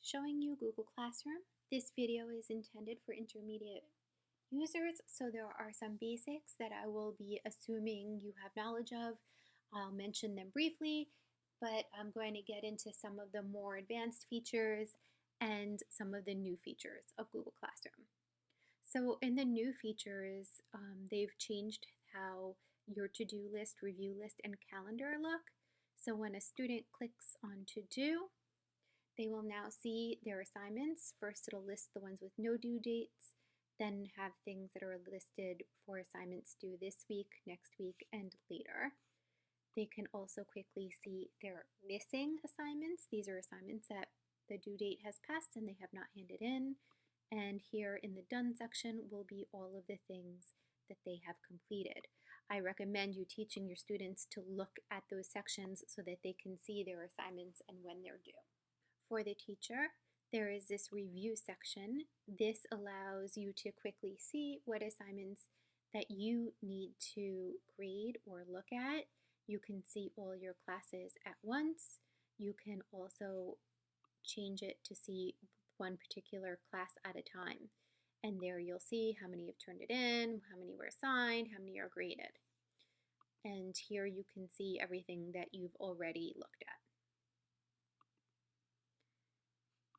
Showing you Google Classroom. This video is intended for intermediate users, so there are some basics that I will be assuming you have knowledge of. I'll mention them briefly, but I'm going to get into some of the more advanced features and some of the new features of Google Classroom. So in the new features, they've changed how your to-do list, review list, and calendar look. So when a student clicks on to-do, they will now see their assignments. First, it'll list the ones with no due dates, then have things that are listed for assignments due this week, next week, and later. They can also quickly see their missing assignments. These are assignments that the due date has passed and they have not handed in. And here in the done section will be all of the things that they have completed. I recommend you teaching your students to look at those sections so that they can see their assignments and when they're due. For the teacher, there is this review section. This allows you to quickly see what assignments that you need to grade or look at. You can see all your classes at once. You can also change it to see one particular class at a time. And there you'll see how many have turned it in, how many were assigned, how many are graded. And here you can see everything that you've already looked at.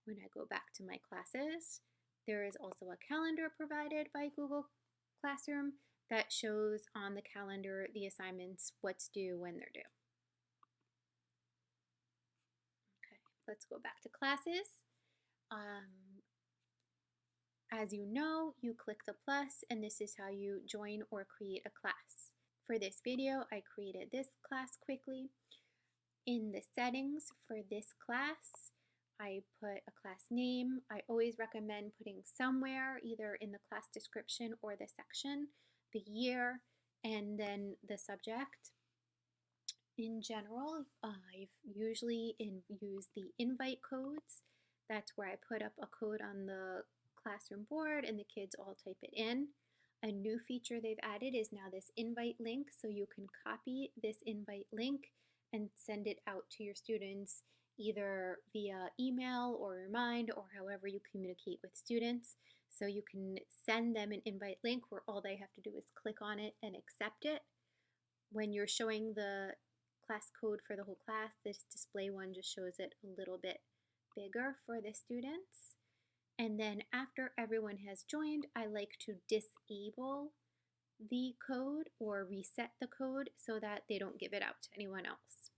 When I go back to my classes, there is also a calendar provided by Google Classroom that shows on the calendar the assignments, what's due, when they're due. Okay, let's go back to classes. As you know, you click the plus and this is how you join or create a class. For this video, I created this class quickly. In the settings for this class, I put a class name. I always recommend putting somewhere, either in the class description or the section, the year, and then the subject. In general, I've usually used the invite codes. That's where I put up a code on the classroom board and the kids all type it in. A new feature they've added is now this invite link, so you can copy this invite link and send it out to your students either via email or Remind or however you communicate with students. So you can send them an invite link where all they have to do is click on it and accept it. When you're showing the class code for the whole class, this display one just shows it a little bit bigger for the students. And then after everyone has joined, I like to disable the code or reset the code so that they don't give it out to anyone else.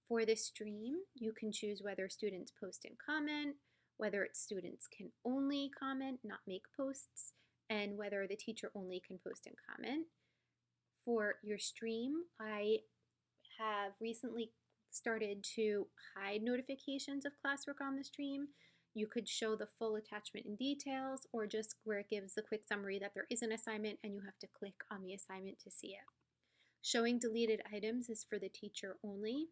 For the stream, you can choose whether students post and comment, whether it's students can only comment, not make posts, and whether the teacher only can post and comment. For your stream, I have recently started to hide notifications of classwork on the stream. You could show the full attachment and details or just where it gives the quick summary that there is an assignment and you have to click on the assignment to see it. Showing deleted items is for the teacher only.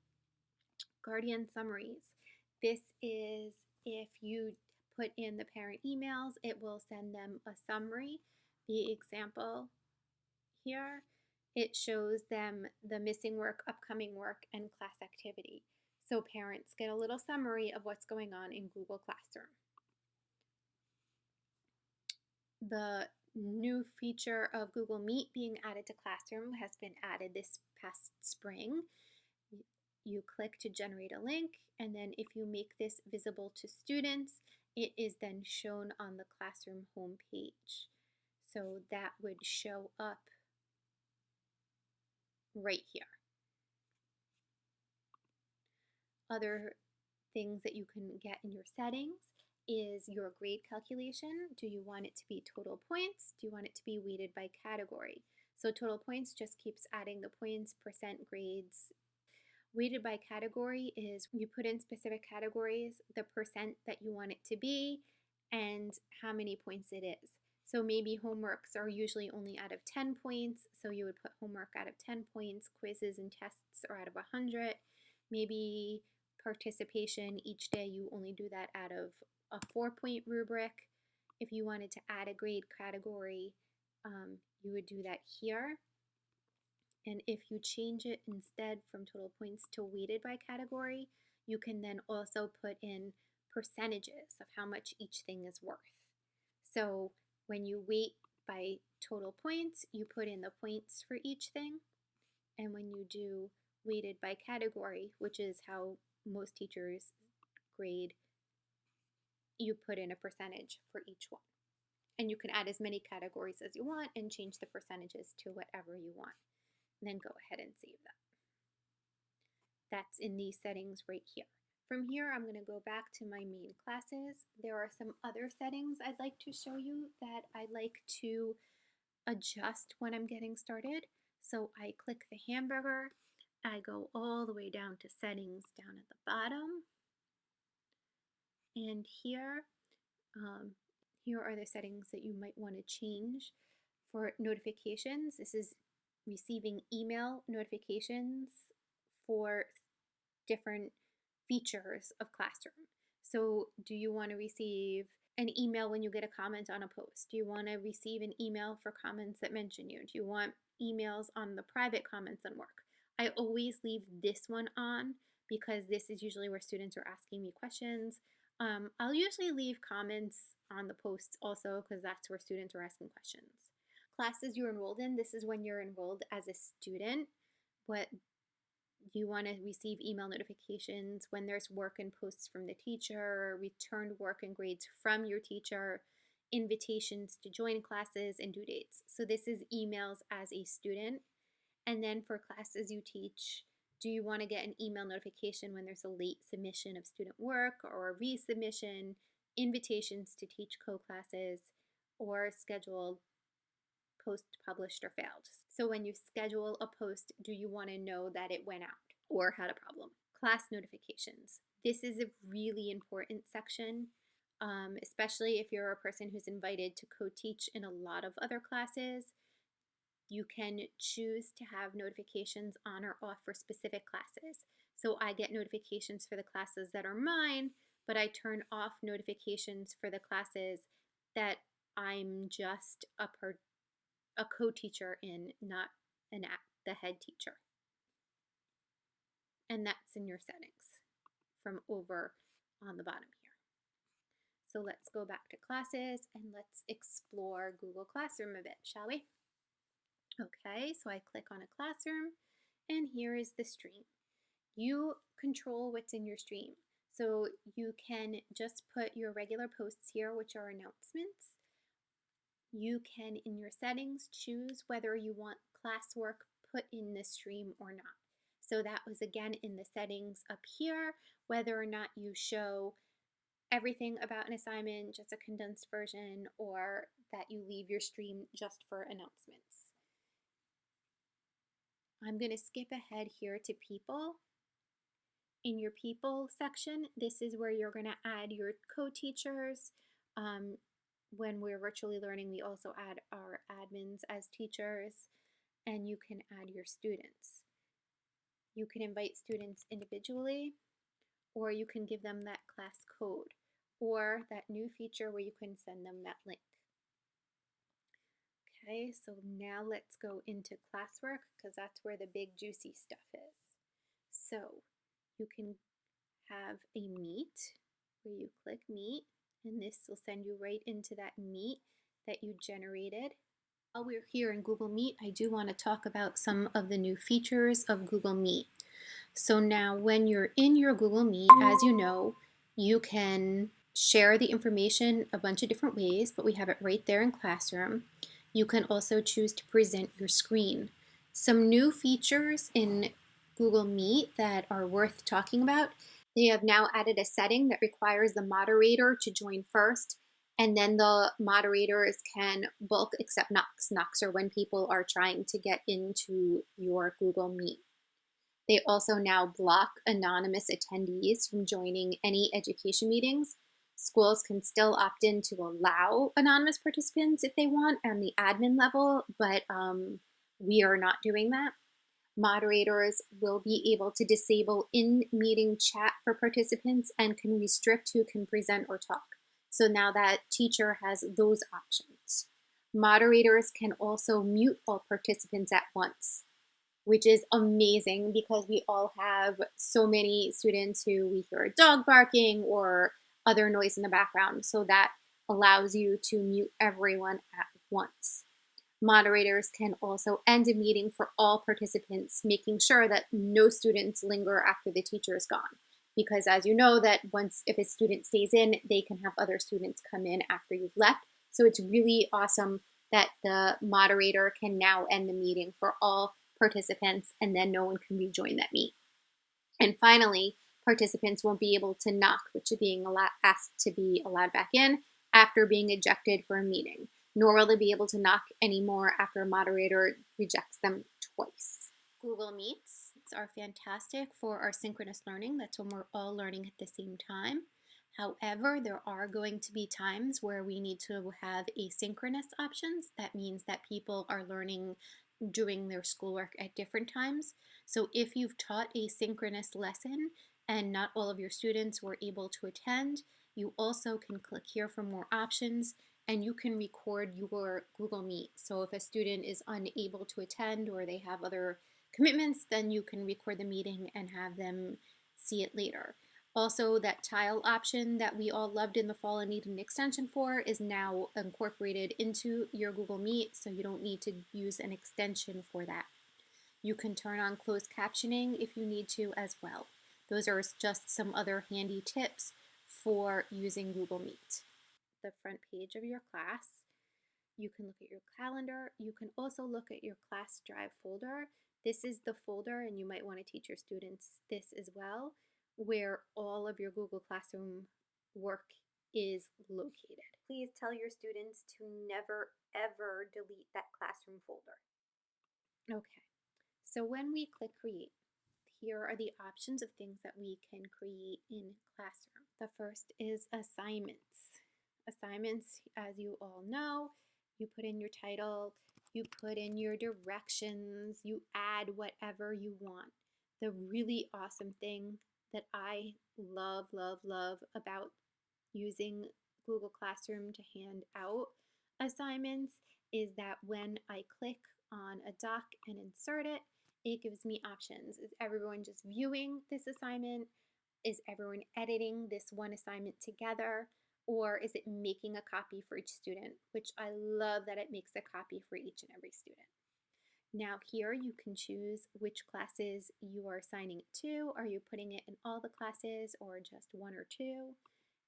Guardian summaries. This is if you put in the parent emails, it will send them a summary. The example here, it shows them the missing work, upcoming work, and class activity. So parents get a little summary of what's going on in Google Classroom. The new feature of Google Meet being added to Classroom has been added this past spring. You click to generate a link, and then if you make this visible to students, it is then shown on the Classroom homepage. So that would show up right here. Other things that you can get in your settings is your grade calculation. Do you want it to be total points? Do you want it to be weighted by category? So total points just keeps adding the points, percent grades. Weighted by category is you put in specific categories, the percent that you want it to be, and how many points it is. So maybe homeworks are usually only out of 10 points, so you would put homework out of 10 points, quizzes and tests are out of 100. Maybe participation, each day you only do that out of a 4-point rubric. If you wanted to add a grade category, you would do that here. And if you change it instead from total points to weighted by category, you can then also put in percentages of how much each thing is worth. So when you weight by total points, you put in the points for each thing. And when you do weighted by category, which is how most teachers grade, you put in a percentage for each one. And you can add as many categories as you want and change the percentages to whatever you want. And then go ahead and save that. That's in these settings right here. From here, I'm going to go back to my main classes. There are some other settings I'd like to show you that I like to adjust when I'm getting started. So I click the hamburger, I go all the way down to settings down at the bottom. And here are the settings that you might want to change. For notifications, this is receiving email notifications for different features of Classroom. So do you want to receive an email when you get a comment on a post? Do you want to receive an email for comments that mention you? Do you want emails on the private comments on work? I always leave this one on because this is usually where students are asking me questions. I'll usually leave comments on the posts also because that's where students are asking questions. Classes you're enrolled in, this is when you're enrolled as a student. What you want to receive email notifications when there's work and posts from the teacher, returned work and grades from your teacher, invitations to join classes, and due dates. So this is emails as a student. And then for classes you teach, do you want to get an email notification when there's a late submission of student work or a resubmission, invitations to teach co-classes, or scheduled post published or failed? So when you schedule a post, do you want to know that it went out or had a problem? Class notifications. This is a really important section, especially if you're a person who's invited to co-teach in a lot of other classes. You can choose to have notifications on or off for specific classes. So I get notifications for the classes that are mine, but I turn off notifications for the classes that I'm just a co-teacher in, not the head teacher. And that's in your settings from over on the bottom here. So let's go back to classes and let's explore Google Classroom a bit, shall we? Okay, so I click on a classroom and here is the stream. You control what's in your stream. So you can just put your regular posts here, which are announcements. You can, in your settings, choose whether you want classwork put in the stream or not. So that was again in the settings up here, whether or not you show everything about an assignment, just a condensed version, or that you leave your stream just for announcements. I'm going to skip ahead here to people. In your people section, this is where you're going to add your co-teachers. When we're virtually learning, we also add our admins as teachers, and you can add your students. You can invite students individually, or you can give them that class code, or that new feature where you can send them that link. Okay, so now let's go into classwork because that's where the big juicy stuff is. So you can have a meet where you click meet, and this will send you right into that meet that you generated. While we're here in Google Meet, I do want to talk about some of the new features of Google Meet. So now when you're in your Google Meet, as you know, you can share the information a bunch of different ways, but we have it right there in Classroom. You can also choose to present your screen. Some new features in Google Meet that are worth talking about. They have now added a setting that requires the moderator to join first, and then the moderators can bulk accept knocks. Knocks are when people are trying to get into your Google Meet. They also now block anonymous attendees from joining any education meetings. Schools can still opt in to allow anonymous participants if they want on the admin level, but we are not doing that. Moderators will be able to disable in-meeting chat for participants and can restrict who can present or talk. So now that teacher has those options. Moderators can also mute all participants at once, which is amazing because we all have so many students who we hear a dog barking or other noise in the background, so that allows you to mute everyone at once. Moderators can also end a meeting for all participants, making sure that no students linger after the teacher is gone. Because as you know, that if a student stays in, they can have other students come in after you've left. So it's really awesome that the moderator can now end the meeting for all participants, and then no one can rejoin that meet. And finally, participants won't be able to knock, which is being asked to be allowed back in after being ejected for a meeting, nor will they be able to knock anymore after a moderator rejects them twice. Google Meets are fantastic for our synchronous learning. That's when we're all learning at the same time. However, there are going to be times where we need to have asynchronous options. That means that people are learning doing their schoolwork at different times. So if you've taught a synchronous lesson and not all of your students were able to attend, you also can click here for more options, and you can record your Google Meet. So if a student is unable to attend or they have other commitments, then you can record the meeting and have them see it later. Also, that tile option that we all loved in the fall and needed an extension for is now incorporated into your Google Meet, so you don't need to use an extension for that. You can turn on closed captioning if you need to as well. Those are just some other handy tips for using Google Meet. The front page of your class, you can look at your calendar. You can also look at your class drive folder. This is the folder, and you might want to teach your students this as well, where all of your Google Classroom work is located. Please tell your students to never, ever delete that classroom folder. Okay, so when we click Create, here are the options of things that we can create in Classroom. The first is assignments. Assignments, as you all know, you put in your title, you put in your directions, you add whatever you want. The really awesome thing that I love about using Google Classroom to hand out assignments is that when I click on a doc and insert it, it gives me options. Is everyone just viewing this assignment? Is everyone editing this one assignment together? Or is it making a copy for each student? Which I love that it makes a copy for each and every student. Now here you can choose which classes you are assigning it to. Are you putting it in all the classes or just one or two?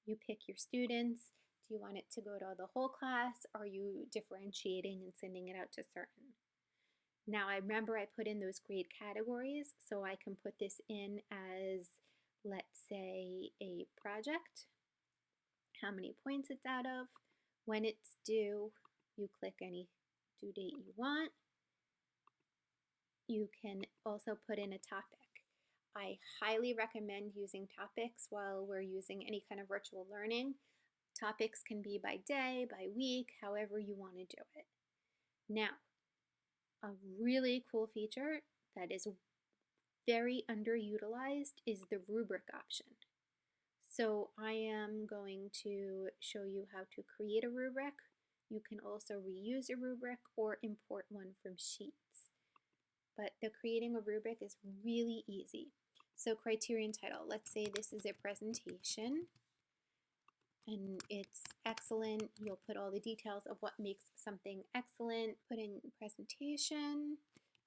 You pick your students. Do you want it to go to the whole class? Are you differentiating and sending it out to certain? Now I remember I put in those grade categories, so I can put this in as, let's say, a project, how many points it's out of, when it's due. You click any due date you want. You can also put in a topic. I highly recommend using topics while we're using any kind of virtual learning. Topics can be by day, by week, however you want to do it. Now, a really cool feature that is very underutilized is the rubric option. So I am going to show you how to create a rubric. You can also reuse a rubric or import one from Sheets. But the creating a rubric is really easy. So criterion title, let's say this is a presentation and it's excellent. You'll put all the details of what makes something excellent. Put in presentation.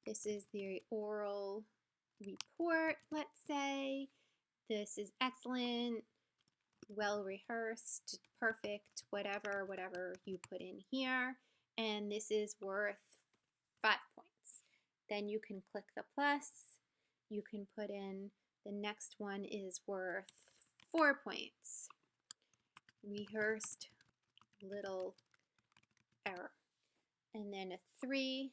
This is the oral report, let's say. This is excellent, well rehearsed, perfect, whatever you put in here. And this is worth 5 points. Then you can click the plus. You can put in the next one is worth 4 points. Rehearsed, little error. And then a 3.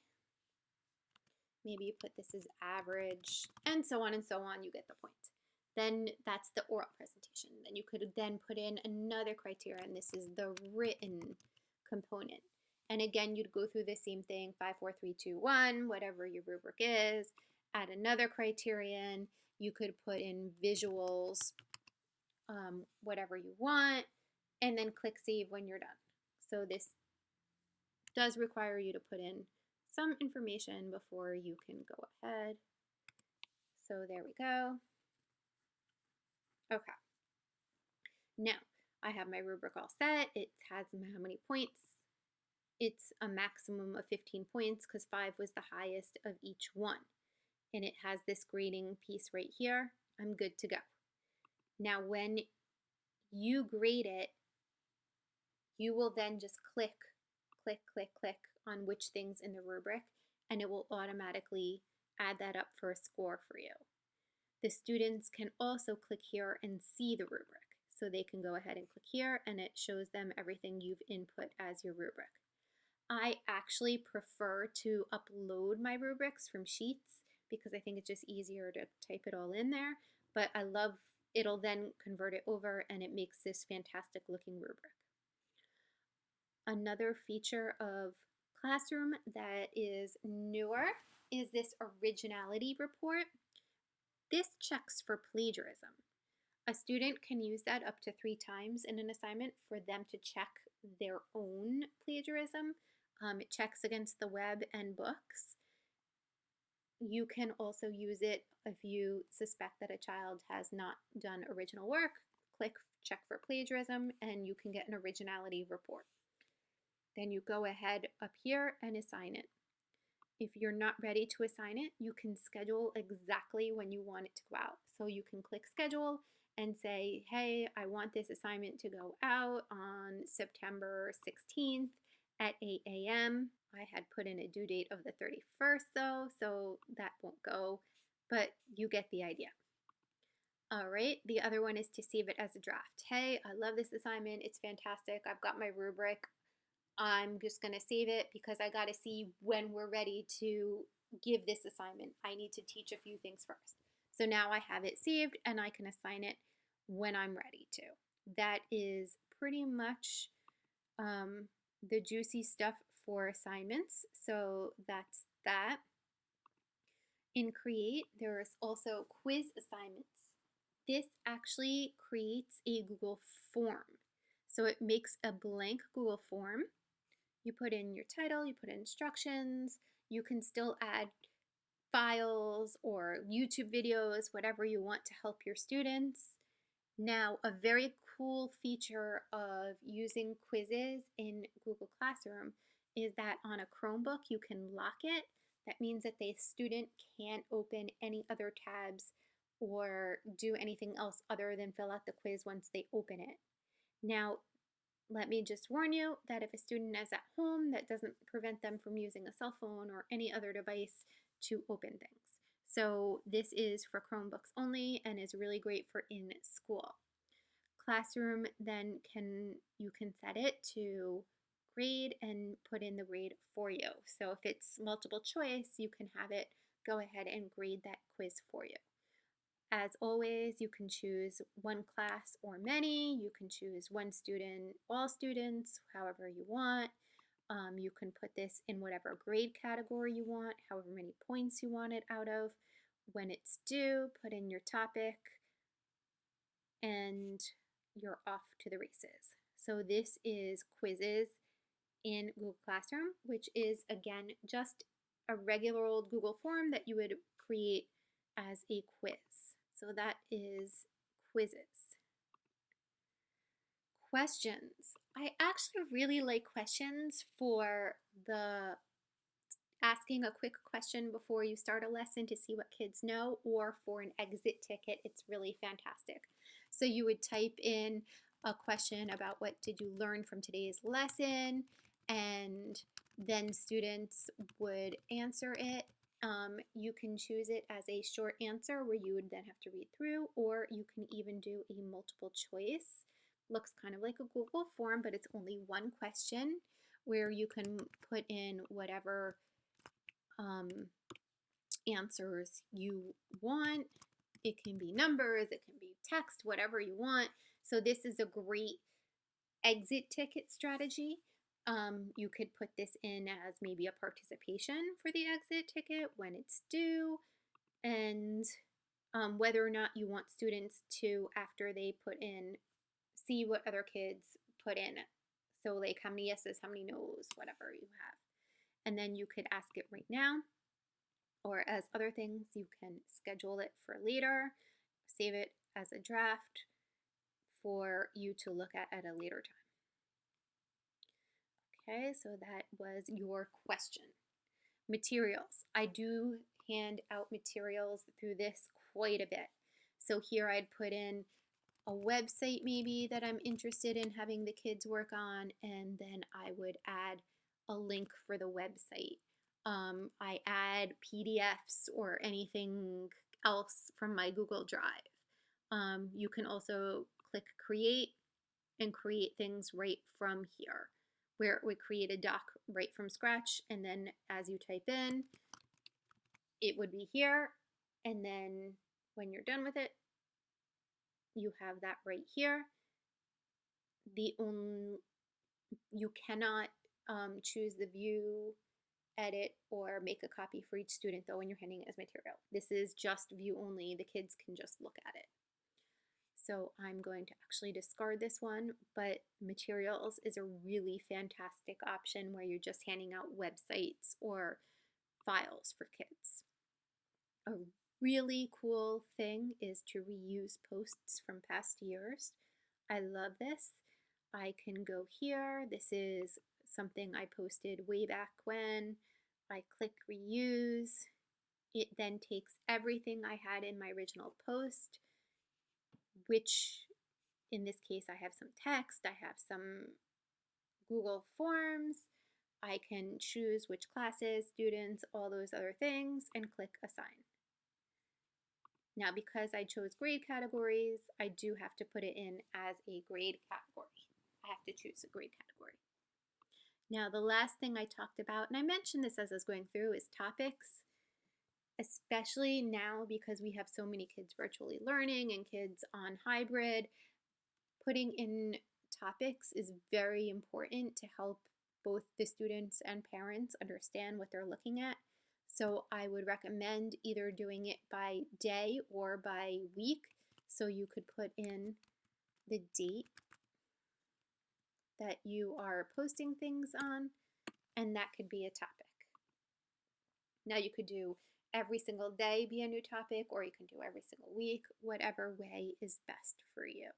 Maybe you put this as average, and so on and so on. You get the point. Then that's the oral presentation. Then you could then put in another criteria, and this is the written component. And again, you'd go through the same thing, 5, 4, 3, 2, 1, whatever your rubric is. Add another criterion. You could put in visuals, whatever you want, and then click save when you're done. So this does require you to put in some information before you can go ahead. So there we go. Okay. Now, I have my rubric all set. It has how many points. It's a maximum of 15 points because 5 was the highest of each one. And it has this grading piece right here. I'm good to go. Now when you grade it, you will then just click on which things in the rubric, and it will automatically add that up for a score for you. The students can also click here and see the rubric. So they can go ahead and click here and it shows them everything you've input as your rubric. I actually prefer to upload my rubrics from Sheets because I think it's just easier to type it all in there, but I love it'll then convert it over and it makes this fantastic looking rubric. Another feature of Classroom that is newer is this Originality Report. This checks for plagiarism. A student can use that up to 3 times in an assignment for them to check their own plagiarism. It checks against the web and books. You can also use it if you suspect that a child has not done original work. Click check for plagiarism and you can get an Originality Report. Then you go ahead up here and assign it. If you're not ready to assign it, you can schedule exactly when you want it to go out. So you can click schedule and say, hey, I want this assignment to go out on September 16th at 8 a.m. I had put in a due date of the 31st though, so that won't go, but you get the idea. All right, the other one is to save it as a draft. Hey, I love this assignment. It's fantastic. I've got my rubric. I'm just going to save it because I got to see when we're ready to give this assignment. I need to teach a few things first. So now I have it saved and I can assign it when I'm ready to. That is pretty much the juicy stuff for assignments. So that's that. In Create, there is also quiz assignments. This actually creates a Google form. So it makes a blank Google form. You put in your title, you put in instructions, you can still add files or YouTube videos, whatever you want to help your students. Now, a very cool feature of using quizzes in Google Classroom is that on a Chromebook, you can lock it. That means that the student can't open any other tabs or do anything else other than fill out the quiz once they open it. Now, let me just warn you that if a student is at home, that doesn't prevent them from using a cell phone or any other device to open things. So this is for Chromebooks only and is really great for in school. Classroom then you can set it to grade and put in the grade for you. So if it's multiple choice, you can have it go ahead and grade that quiz for you. As always, you can choose one class or many. You can choose one student, all students, however you want. You can put this in whatever grade category you want, however many points you want it out of. When it's due, put in your topic, and you're off to the races. So this is quizzes in Google Classroom, which is, again, just a regular old Google form that you would create as a quiz. So that is quizzes. Questions. I actually really like questions for the asking a quick question before you start a lesson to see what kids know, or for an exit ticket. It's really fantastic. So you would type in a question about what did you learn from today's lesson, and then students would answer it. You can choose it as a short answer where you would then have to read through, or you can even do a multiple choice. Looks kind of like a Google form, but it's only one question where you can put in whatever answers you want. It can be numbers, it can be text, whatever you want. So this is a great exit ticket strategy. You could put this in as maybe a participation for the exit ticket when it's due, and whether or not you want students to, after they put in, see what other kids put in. So like how many yeses, how many nos, whatever you have. And then you could ask it right now, or as other things, you can schedule it for later, save it as a draft for you to look at a later time. Okay, so that was your question. Materials. I do hand out materials through this quite a bit. So here I'd put in a website maybe that I'm interested in having the kids work on, and then I would add a link for the website. I add PDFs or anything else from my Google Drive. You can also click create and create things right from here, where it would create a doc right from scratch, and then as you type in, it would be here, and then when you're done with it, you have that right here. You cannot choose the view, edit, or make a copy for each student though when you're handing it as material. This is just view only. The kids can just look at it. So I'm going to actually discard this one, but materials is a really fantastic option where you're just handing out websites or files for kids. A really cool thing is to reuse posts from past years. I love this. I can go here. This is something I posted way back when. I click reuse. It then takes everything I had in my original post, which in this case I have some text, I have some Google Forms. I can choose which classes, students, all those other things, and click assign. Now, because I chose grade categories, I do have to put it in as a grade category. I have to choose a grade category. Now, the last thing I talked about, and I mentioned this as I was going through, is topics, especially now because we have so many kids virtually learning and kids on hybrid. Putting in topics is very important to help both the students and parents understand what they're looking at. So I would recommend either doing it by day or by week. So you could put in the date that you are posting things on, and that could be a topic. Now you could do every single day be a new topic, or you can do every single week, whatever way is best for you.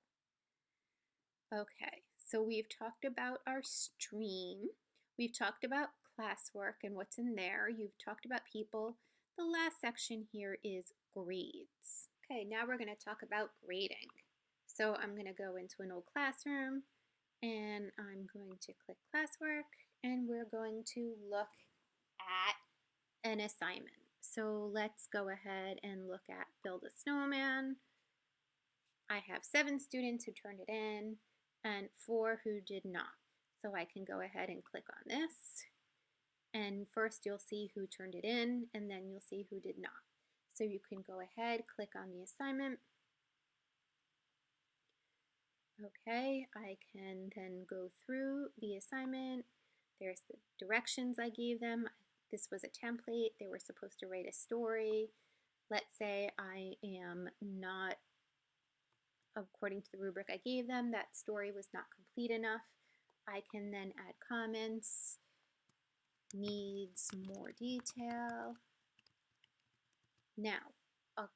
Okay, so we've talked about our stream. We've talked about classwork and what's in there. You've talked about people. The last section here is grades. Okay, now we're going to talk about grading. So I'm going to go into an old classroom and I'm going to click classwork and we're going to look at an assignment. So let's go ahead and look at build a snowman. I have 7 students who turned it in and 4 who did not. So I can go ahead and click on this. And first you'll see who turned it in, and then you'll see who did not. So you can go ahead, click on the assignment. Okay, I can then go through the assignment. There's the directions I gave them. This was a template. They were supposed to write a story. Let's say I am not, according to the rubric I gave them, that story was not complete enough. I can then add comments, needs more detail. Now, a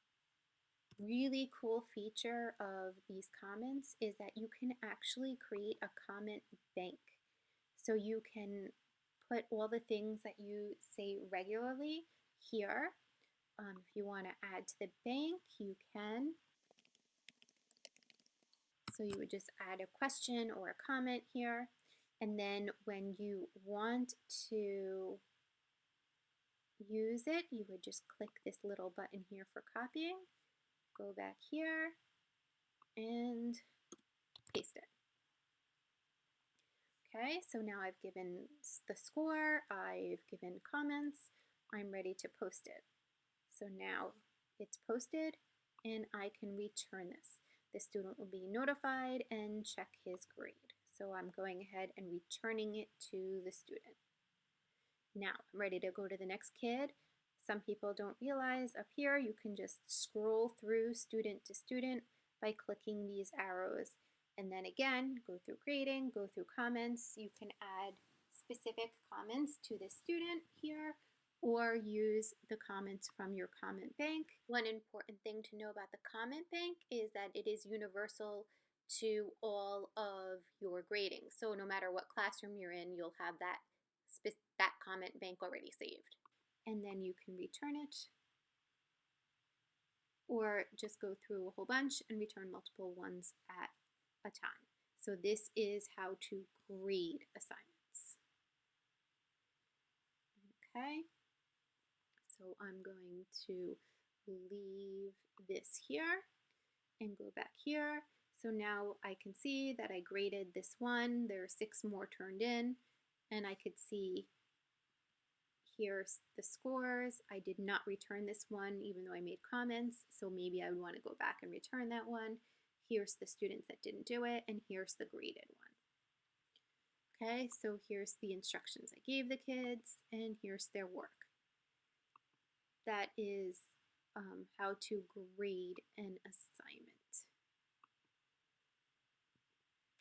really cool feature of these comments is that you can actually create a comment bank. So you can put all the things that you say regularly here. If you want to add to the bank, you can. So you would just add a question or a comment here. And then when you want to use it, you would just click this little button here for copying, go back here, and paste it. Okay, so now I've given the score, I've given comments, I'm ready to post it. So now it's posted and I can return this. The student will be notified and check his grade. So I'm going ahead and returning it to the student. Now I'm ready to go to the next kid. Some people don't realize up here you can just scroll through student to student by clicking these arrows. And then again, go through grading, go through comments. You can add specific comments to the student here or use the comments from your comment bank. One important thing to know about the comment bank is that it is universal to all of your grading. So no matter what classroom you're in, you'll have that comment bank already saved. And then you can return it, or just go through a whole bunch and return multiple ones at a time. So this is how to grade assignments. Okay, so I'm going to leave this here and go back here. So now I can see that I graded this one. There are 6 more turned in, and I could see here's the scores. I did not return this one even though I made comments, so maybe I would want to go back and return that one. Here's the students that didn't do it, and here's the graded one. Okay, so here's the instructions I gave the kids, and here's their work. That is how to grade an assignment.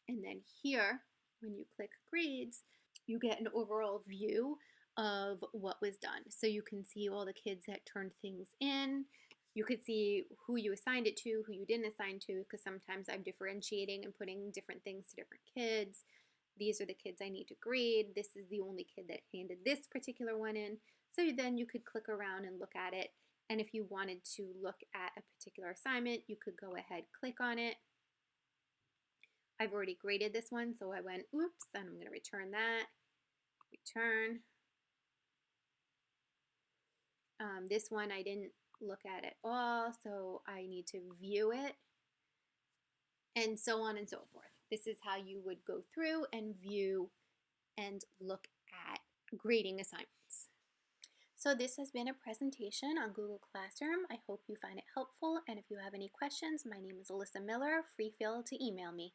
And then here, when you click grades, you get an overall view of what was done. So you can see all the kids that turned things in. You could see who you assigned it to, who you didn't assign to, because sometimes I'm differentiating and putting different things to different kids. These are the kids I need to grade. This is the only kid that handed this particular one in. So then you could click around and look at it. And if you wanted to look at a particular assignment, you could go ahead, click on it. I've already graded this one, so I went, oops, and I'm going to return that. Return. This one I didn't look at all, so I need to view it, and so on and so forth. This is how you would go through and view and look at grading assignments. So this has been a presentation on Google Classroom. I hope you find it helpful, and if you have any questions, my name is Alyssa Miller. Feel free to email me.